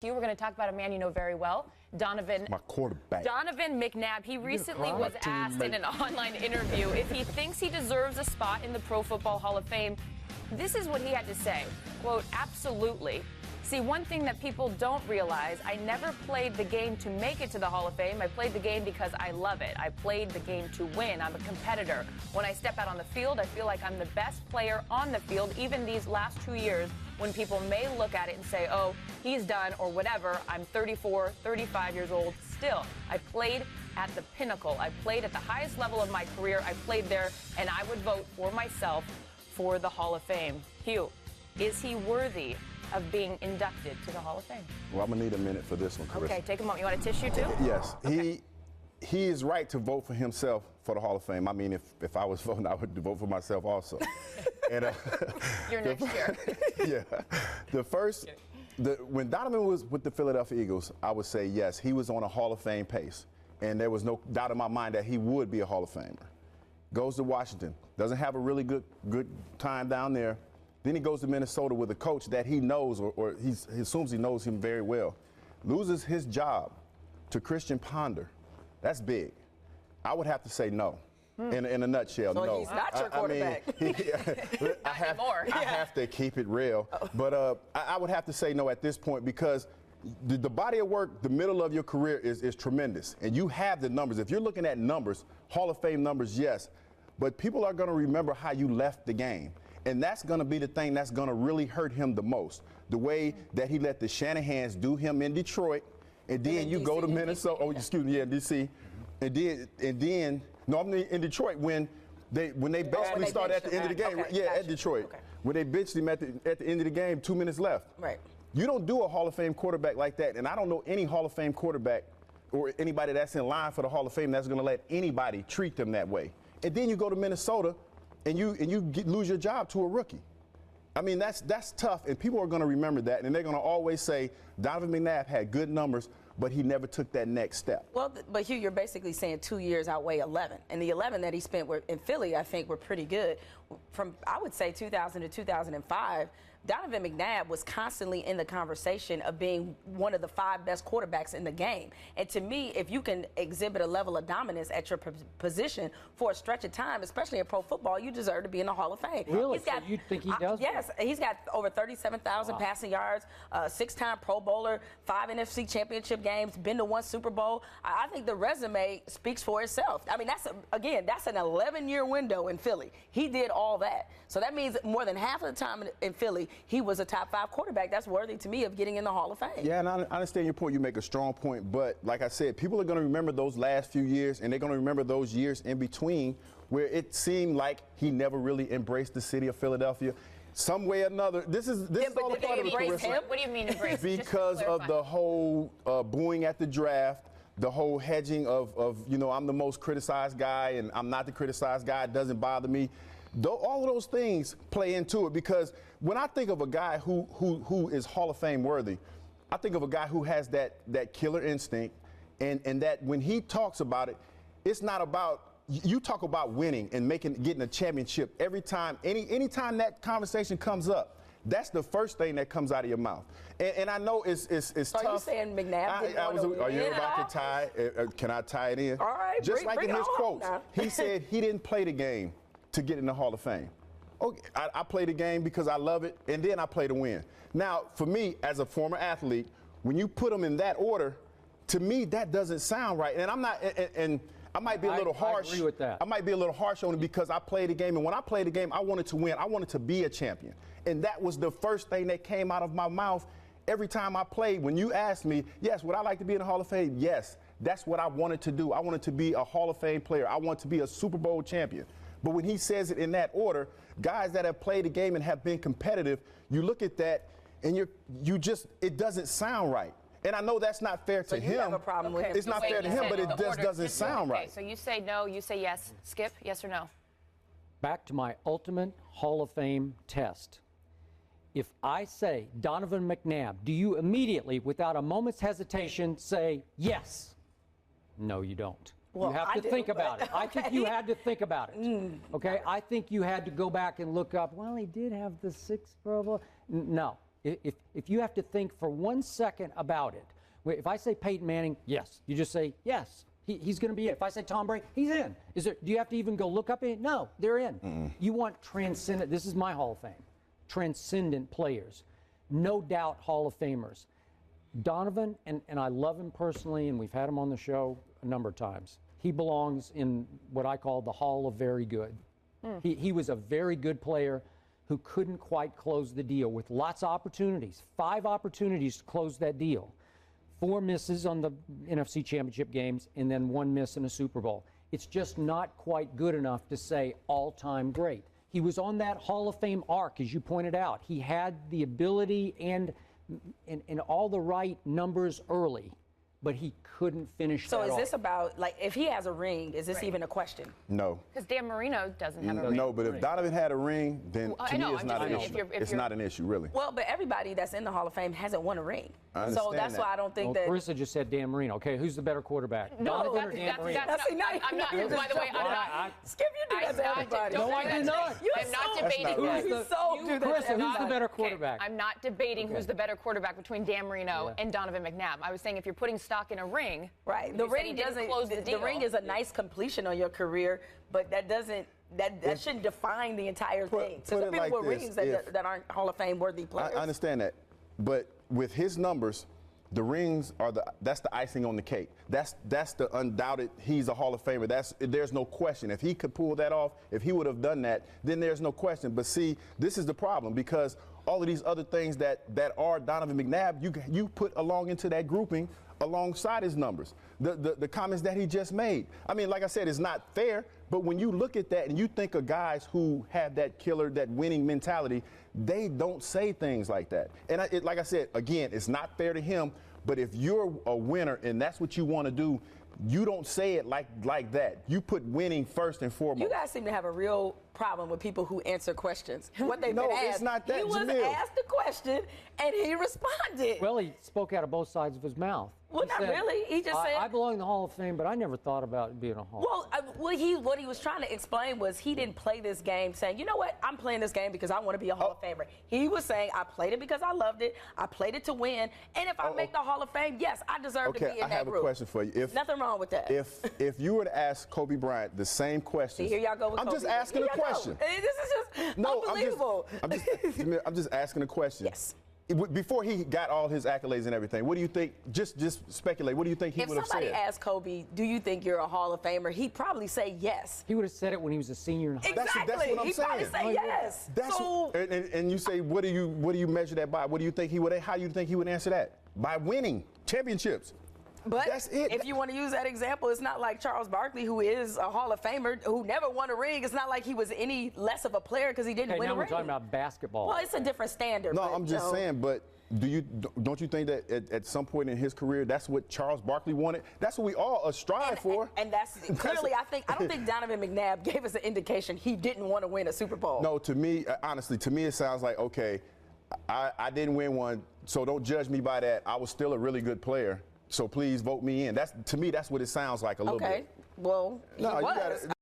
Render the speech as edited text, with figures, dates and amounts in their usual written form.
We're going to talk about a man you know very well, Donovan. My quarterback. Donovan McNabb. He recently was asked in an online interview if he thinks he deserves a spot in the Pro Football Hall of Fame. This is what he had to say. Quote, absolutely. See, one thing that people don't realize, I never played the game to make it to the Hall of Fame. I played the game because I love it. I played the game to win. I'm a competitor. When I step out on the field, I feel like I'm the best player on the field, even these last 2 years when people may look at it and say, oh, he's done or whatever. I'm 34, 35 years old. Still, I played at the pinnacle. I played at the highest level of my career. I played there, and I would vote for myself for the Hall of Fame. Hugh, is he worthy of being inducted to the Hall of Fame? Well, I'm gonna need a minute for this one, Carissa. Okay, take a moment. You want a tissue too? Yes. Okay. He is right to vote for himself for the Hall of Fame. I mean, if I was voting, I would vote for myself also. And You're next year. Yeah. When Donovan was with the Philadelphia Eagles, I would say yes, he was on a Hall of Fame pace. And there was no doubt in my mind that he would be a Hall of Famer. Goes to Washington, doesn't have a really good time down there. Then he goes to Minnesota with a coach that he knows, or he assumes he knows him very well. Loses his job to Christian Ponder. That's big. I would have to say no. In a nutshell, so no. He's not your quarterback. I have to keep it real. But I would have to say no at this point because the body of work, the middle of your career is tremendous. And you have the numbers. If you're looking at numbers, Hall of Fame numbers, yes. But people are going to remember how you left the game. And that's going to be the thing that's going to really hurt him the most. The way that he let the Shanahans do him in Detroit, and then you go to Minnesota. Oh, excuse me, yeah, D.C. And then no, I'm in Detroit when they basically started at the end of the game. Okay, at Detroit. Okay. When they benched him at the end of the game, 2 minutes left. Right. You don't do a Hall of Fame quarterback like that, and I don't know any Hall of Fame quarterback or anybody that's in line for the Hall of Fame that's going to let anybody treat them that way. And then you go to Minnesota. And you lose your job to a rookie. I mean, that's tough, and people are going to remember that, and they're going to always say Donovan McNabb had good numbers, but he never took that next step. Well, but Hugh, you're basically saying 2 years outweigh 11, and the 11 that he spent in Philly, I think, were pretty good. From, I would say, 2000 to 2005, Donovan McNabb was constantly in the conversation of being one of the 5 best quarterbacks in the game. And to me, if you can exhibit a level of dominance at your position for a stretch of time, especially in pro football, you deserve to be in the Hall of Fame. Really? So you think he does? Yes. He's got over 37,000 passing yards, 6-time Pro Bowler, 5 NFC championship games, been to 1 Super Bowl. I think the resume speaks for itself. I mean, that's an 11-year window in Philly. He did all that. So that means more than half of the time in Philly, he was a top 5 quarterback. That's worthy to me of getting in the Hall of Fame. Yeah, and I understand your point. You make a strong point. But like I said, people are going to remember those last few years, and they're going to remember those years in between where it seemed like he never really embraced the city of Philadelphia. Some way or another, this is all a part of the Carissa. What do you mean embrace? Because of the whole booing at the draft, the whole hedging of I'm the most criticized guy and I'm not the criticized guy. It doesn't bother me. All of those things play into it because when I think of a guy who is Hall of Fame worthy, I think of a guy who has that killer instinct and that when he talks about it, it's not about you talk about winning and getting a championship every time, anytime that conversation comes up. That's the first thing that comes out of your mouth. And I know it's tough. Are you saying McNabb Are you about to tie? Can I tie it in? All right. Just like in his quotes, he said he didn't play the game to get in the Hall of Fame. Okay, I play the game because I love it, and then I play to win. Now, for me, as a former athlete, when you put them in that order, to me, that doesn't sound right. And I'm not, and I might be a little harsh. I agree with that. I might be a little harsh on it because I played the game, and when I played the game, I wanted to win. I wanted to be a champion. And that was the first thing that came out of my mouth every time I played. When you asked me, yes, would I like to be in the Hall of Fame? Yes, that's what I wanted to do. I wanted to be a Hall of Fame player. I wanted to be a Super Bowl champion. But when he says it in that order, guys that have played the game and have been competitive, you look at that and it doesn't sound right. And I know that's not fair to him. You have a problem with him. It's not fair to him, but it just doesn't sound right. So you say no, you say yes. Skip, yes or no? Back to my ultimate Hall of Fame test. If I say Donovan McNabb, do you immediately, without a moment's hesitation, say yes? No, you don't. Well, you have to think about it. I think you had to think about it. Okay? I think you had to go back and look up, well, he did have the 6 Pro Bowl. No. If you have to think for 1 second about it, if I say Peyton Manning, yes, you just say yes. He's going to be in. If I say Tom Brady, he's in. Do you have to even go look up in? No, they're in. You want transcendent. This is my Hall of Fame. Transcendent players. No doubt Hall of Famers. Donovan, and I love him personally, and we've had him on the show a number of times. He belongs in what I call the Hall of Very Good. He was a very good player who couldn't quite close the deal with lots of opportunities. 5 opportunities to close that deal. 4 misses on the NFC Championship games, and then 1 miss in a Super Bowl. It's just not quite good enough to say all-time great. He was on that Hall of Fame arc, as you pointed out. He had the ability and all the right numbers early, but he couldn't finish that So is off. this about, like, if he has a ring, is this even a question? No. Because Dan Marino doesn't have a ring. No, but if Donovan had a ring, then Well, to I me know, it's I'm not just an saying, issue. It's not an issue, really. Well, but everybody that's in the Hall of Fame hasn't won a ring. I So understand that's that. why I don't think Well, that. Carissa just said Dan Marino. Okay, who's the better quarterback? No, Donovan or Dan that's Marino? I'm not, by the way, I'm not. Skip, you do that to everybody. Don't No, I do did that not. to me. I'm not debating not right. You so do that to Carissa, who's the everybody. better Okay, quarterback? I'm not debating who's the better quarterback between Dan Marino and Donovan McNabb. I was saying if you're putting stock in a ring, Right. you The said ring he didn't doesn't. close the deal. ring is a nice completion on your career, but that doesn't. That shouldn't define the entire thing. So put some it people like with this, rings that aren't Hall of Fame worthy players. I understand that, but with his numbers, the rings are that's the icing on the cake. That's the undoubted. He's a Hall of Famer. There's no question. If he could pull that off, if he would have done that, then there's no question. But see, this is the problem because all of these other things that are Donovan McNabb, you put along into that grouping alongside his numbers. The comments that he just made. I mean, like I said, it's not fair. But when you look at that and you think of guys who have that killer, that winning mentality, they don't say things like that. And like I said, again, it's not fair to him. But if you're a winner and that's what you want to do, you don't say it like that. You put winning first and foremost. You guys seem to have a real problem with people who answer questions. What they've No, been asked. it's not that, He was Jamil. asked a question and he responded. Well, he spoke out of both sides of his mouth. Well, He not said, really. He just said. I belong in the Hall of Fame, but I never thought about being a Hall. What he was trying to explain was he didn't play this game saying, you know what, I'm playing this game because I want to be a Hall of Famer. He was saying, I played it because I loved it. I played it to win. And if I make the Hall of Fame, yes, I deserve to be in Okay, that I have group. a question for you. Nothing wrong with that. If you were to ask Kobe Bryant the same question, See, here y'all go with I'm Kobe. just asking a Here y'all go. question. This is just No, unbelievable. I'm just asking a question. Yes. Before he got all his accolades and everything, what do you think? Just speculate. What do you think he If would have somebody said? asked Kobe, do you think you're a Hall of Famer? He'd probably say yes. He would have said it when he was a senior in high school. Exactly. That's what I'm He'd probably saying. say yes. So, And you say, what do you measure that by? What do you think he would? How do you think he would answer that? By winning championships. but That's it. if you want to use that example, it's not like Charles Barkley, who is a Hall of Famer, who never won a ring. It's not like he was any less of a player because he didn't Okay, win now a we're ring. talking about basketball. Well, it's a different standard. No, but, I'm just saying, but don't you think that at some point in his career, that's what Charles Barkley wanted? That's what we all strive for. And that's clearly, I don't think Donovan McNabb gave us an indication he didn't want to win a Super Bowl. No, to me, honestly, it sounds like, okay, I didn't win one, so don't judge me by that. I was still a really good player, so please vote me in. To me, that's what it sounds like a little bit. Okay. Well, he No, you was. gotta-